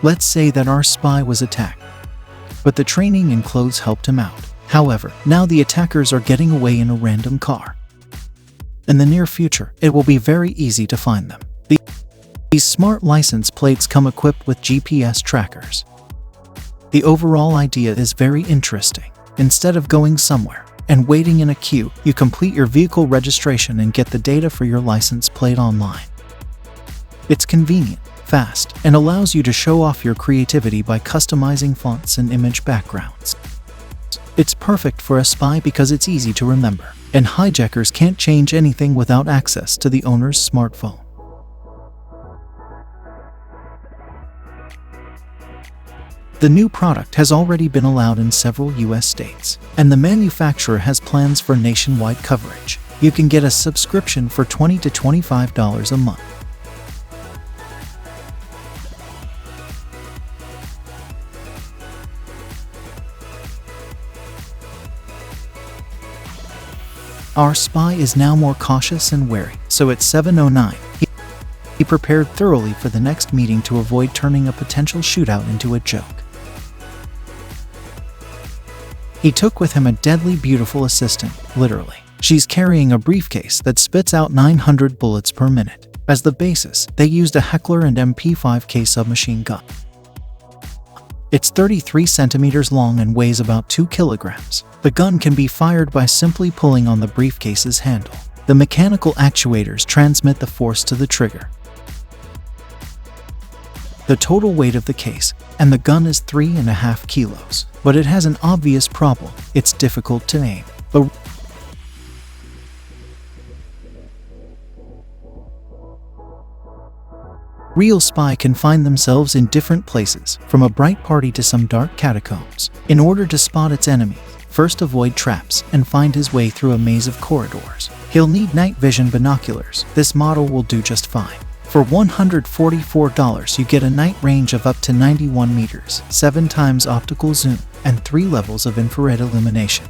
Let's say that our spy was attacked, but the training and clothes helped him out. However, now the attackers are getting away in a random car. In the near future, it will be very easy to find them. These smart license plates come equipped with GPS trackers. The overall idea is very interesting. Instead of going somewhere and waiting in a queue, you complete your vehicle registration and get the data for your license plate online. It's convenient, fast, and allows you to show off your creativity by customizing fonts and image backgrounds. It's perfect for a spy because it's easy to remember, and hijackers can't change anything without access to the owner's smartphone. The new product has already been allowed in several US states, and the manufacturer has plans for nationwide coverage. You can get a subscription for $20 to $25 a month. Our spy is now more cautious and wary, so at 7:09, he prepared thoroughly for the next meeting to avoid turning a potential shootout into a joke. He took with him a deadly beautiful assistant, literally. She's carrying a briefcase that spits out 900 bullets per minute. As the basis, they used a Heckler and MP5K submachine gun. It's 33 centimeters long and weighs about 2 kilograms. The gun can be fired by simply pulling on the briefcase's handle. The mechanical actuators transmit the force to the trigger. The total weight of the case and the gun is 3.5 kilos, but it has an obvious problem. It's difficult to aim. A real spy can find themselves in different places, from a bright party to some dark catacombs. In order to spot its enemies, first avoid traps and find his way through a maze of corridors. He'll need night vision binoculars. This model will do just fine. For $144, you get a night range of up to 91 meters, 7 times optical zoom, and 3 levels of infrared illumination.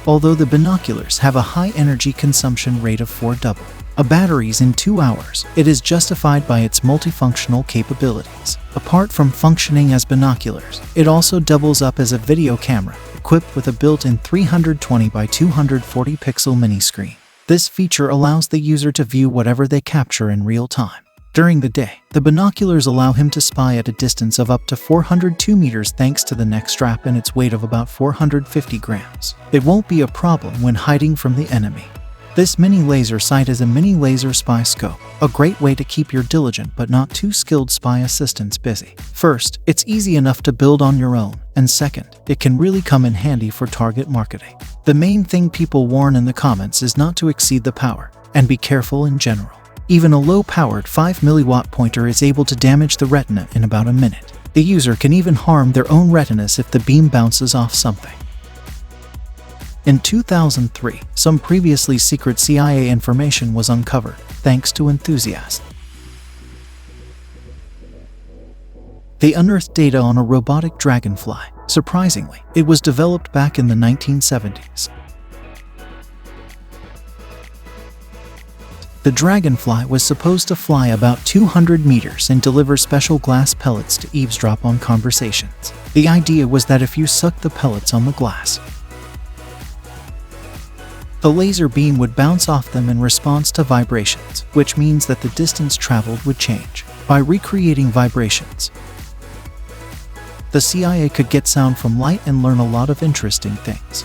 Although the binoculars have a high energy consumption rate of 4W, a batteries in 2 hours, it is justified by its multifunctional capabilities. Apart from functioning as binoculars, it also doubles up as a video camera, equipped with a built-in 320 by 240 pixel mini-screen. This feature allows the user to view whatever they capture in real time. During the day, the binoculars allow him to spy at a distance of up to 402 meters thanks to the neck strap and its weight of about 450 grams. It won't be a problem when hiding from the enemy. This mini laser sight is a mini laser spy scope, a great way to keep your diligent but not too skilled spy assistants busy. First, it's easy enough to build on your own, and second, it can really come in handy for target marketing. The main thing people warn in the comments is not to exceed the power, and be careful in general. Even a low-powered 5 milliwatt pointer is able to damage the retina in about a minute. The user can even harm their own retinas if the beam bounces off something. In 2003, some previously secret CIA information was uncovered, thanks to enthusiasts. They unearthed data on a robotic dragonfly. Surprisingly, it was developed back in the 1970s. The Dragonfly was supposed to fly about 200 meters and deliver special glass pellets to eavesdrop on conversations. The idea was that if you sucked the pellets on the glass, the laser beam would bounce off them in response to vibrations, which means that the distance traveled would change. By recreating vibrations, the CIA could get sound from light and learn a lot of interesting things.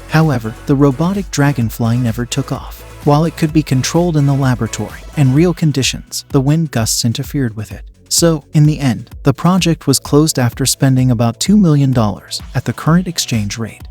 However, the robotic Dragonfly never took off. While it could be controlled in the laboratory and real conditions, the wind gusts interfered with it. So, in the end, the project was closed after spending about $2 million at the current exchange rate.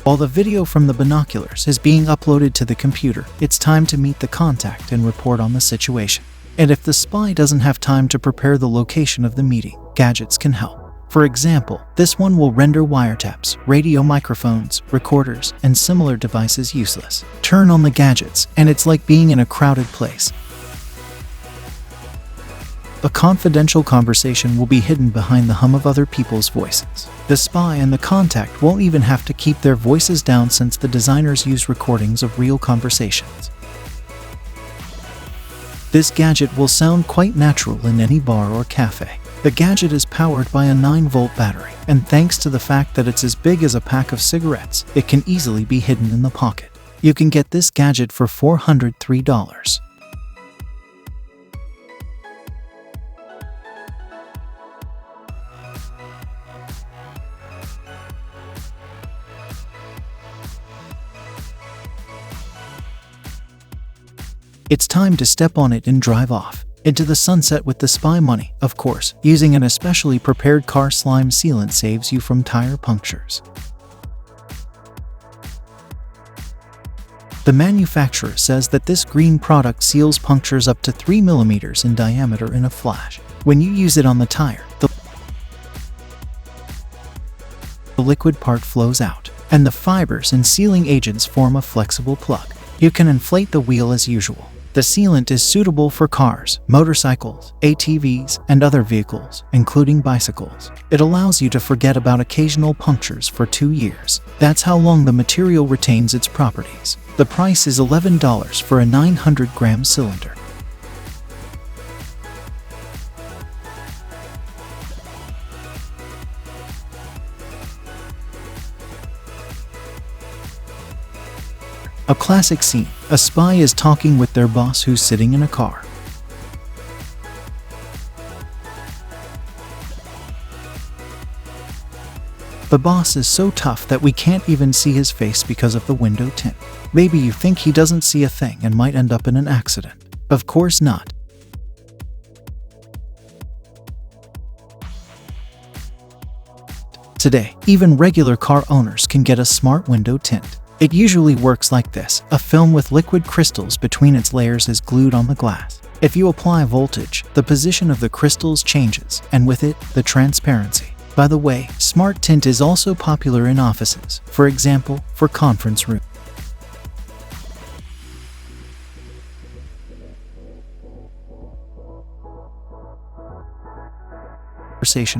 While the video from the binoculars is being uploaded to the computer, it's time to meet the contact and report on the situation. And if the spy doesn't have time to prepare the location of the meeting, gadgets can help. For example, this one will render wiretaps, radio microphones, recorders, and similar devices useless. Turn on the gadgets, and it's like being in a crowded place. a confidential conversation will be hidden behind the hum of other people's voices. The spy and the contact won't even have to keep their voices down since the designers use recordings of real conversations. This gadget will sound quite natural in any bar or cafe. The gadget is powered by a 9-volt battery, and thanks to the fact that it's as big as a pack of cigarettes, it can easily be hidden in the pocket. You can get this gadget for $403. It's time to step on it and drive off into the sunset with the spy money, of course. Using an especially prepared car slime sealant saves you from tire punctures. The manufacturer says that this green product seals punctures up to 3 mm in diameter in a flash. When you use it on the tire, the liquid part flows out, and the fibers and sealing agents form a flexible plug. You can inflate the wheel as usual. The sealant is suitable for cars, motorcycles, ATVs, and other vehicles, including bicycles. It allows you to forget about occasional punctures for 2 years. That's how long the material retains its properties. The price is $11 for a 900-gram cylinder. A classic scene. A spy is talking with their boss who's sitting in a car. The boss is so tough that we can't even see his face because of the window tint. Maybe you think he doesn't see a thing and might end up in an accident. Of course not. Today, even regular car owners can get a smart window tint. It usually works like this. A film with liquid crystals between its layers is glued on the glass. If you apply voltage, the position of the crystals changes, and with it, the transparency. By the way, smart tint is also popular in offices, for example, for conference rooms.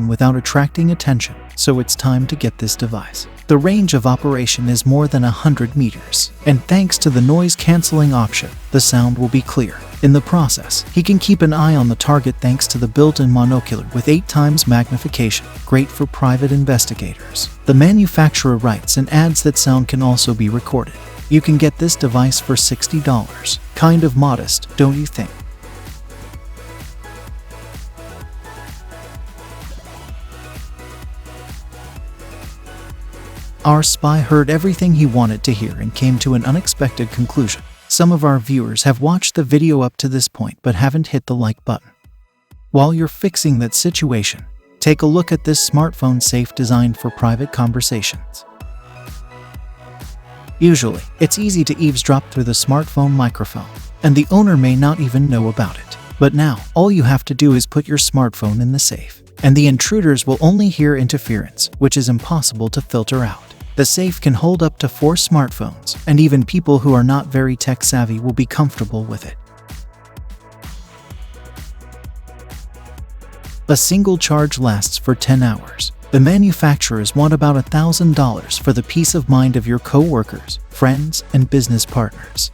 Without attracting attention, so it's time to get this device. The range of operation is more than 100 meters, and thanks to the noise-canceling option, the sound will be clear. In the process, he can keep an eye on the target thanks to the built-in binocular with 8 times magnification, great for private investigators. The manufacturer writes and adds that sound can also be recorded. You can get this device for $60. Kind of modest, don't you think? Our spy heard everything he wanted to hear and came to an unexpected conclusion. Some of our viewers have watched the video up to this point but haven't hit the like button. While you're fixing that situation, take a look at this smartphone safe designed for private conversations. Usually, it's easy to eavesdrop through the smartphone microphone, and the owner may not even know about it. But now, all you have to do is put your smartphone in the safe, and the intruders will only hear interference, which is impossible to filter out. The safe can hold up to 4 smartphones, and even people who are not very tech-savvy will be comfortable with it. A single charge lasts for 10 hours. The manufacturers want about $1,000 for the peace of mind of your co-workers, friends, and business partners.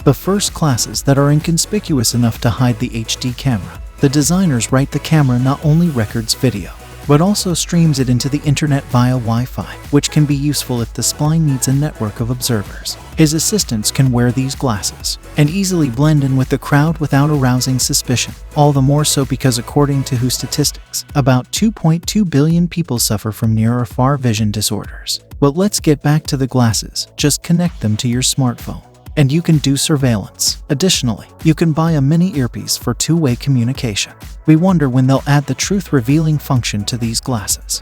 The first classes that are inconspicuous enough to hide the HD camera. The designers write the camera not only records video, but also streams it into the internet via Wi-Fi, which can be useful if the spy needs a network of observers. His assistants can wear these glasses and easily blend in with the crowd without arousing suspicion. All the more so because according to WHO statistics, about 2.2 billion people suffer from near or far vision disorders. But let's get back to the glasses. Just connect them to your smartphone. and you can do surveillance. Additionally, you can buy a mini earpiece for two-way communication. We wonder when they'll add the truth-revealing function to these glasses.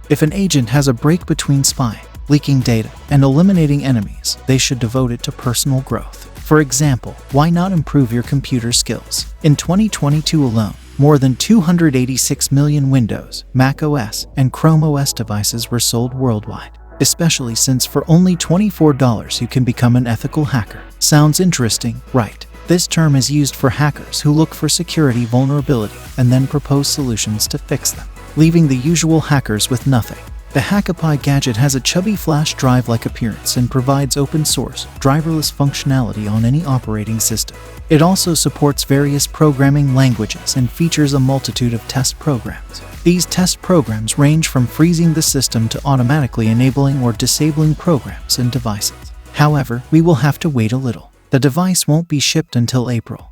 If an agent has a break between spying, leaking data, and eliminating enemies, they should devote it to personal growth. For example, why not improve your computer skills? In 2022 alone, more than 286 million Windows, Mac OS, and Chrome OS devices were sold worldwide. Especially since for only $24 you can become an ethical hacker. Sounds interesting, right? This term is used for hackers who look for security vulnerability and then propose solutions to fix them, leaving the usual hackers with nothing. The HackyPi gadget has a chubby flash drive-like appearance and provides open-source, driverless functionality on any operating system. It also supports various programming languages and features a multitude of test programs. These test programs range from freezing the system to automatically enabling or disabling programs and devices. However, we will have to wait a little. The device won't be shipped until April.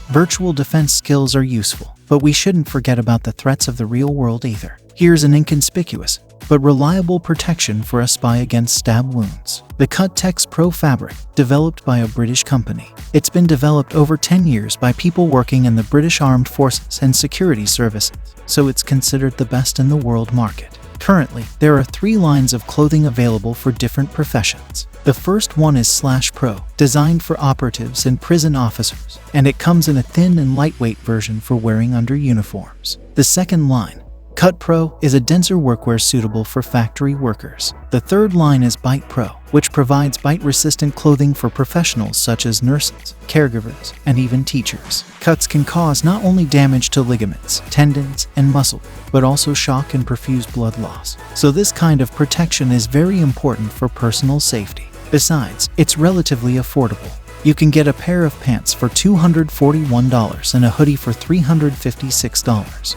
Virtual defense skills are useful, but we shouldn't forget about the threats of the real world either. Here's an inconspicuous, but reliable protection for a spy against stab wounds. The Cut-Tex Pro fabric, developed by a British company. It's been developed over 10 years by people working in the British Armed Forces and Security Services, so it's considered the best in the world market. Currently, there are 3 lines of clothing available for different professions. The first one is /Pro, designed for operatives and prison officers, and it comes in a thin and lightweight version for wearing under uniforms. The second line, Cut Pro, is a denser workwear suitable for factory workers. The third line is Bite Pro, which provides bite-resistant clothing for professionals such as nurses, caregivers, and even teachers. Cuts can cause not only damage to ligaments, tendons, and muscle, but also shock and profuse blood loss. So this kind of protection is very important for personal safety. Besides, it's relatively affordable. You can get a pair of pants for $241 and a hoodie for $356.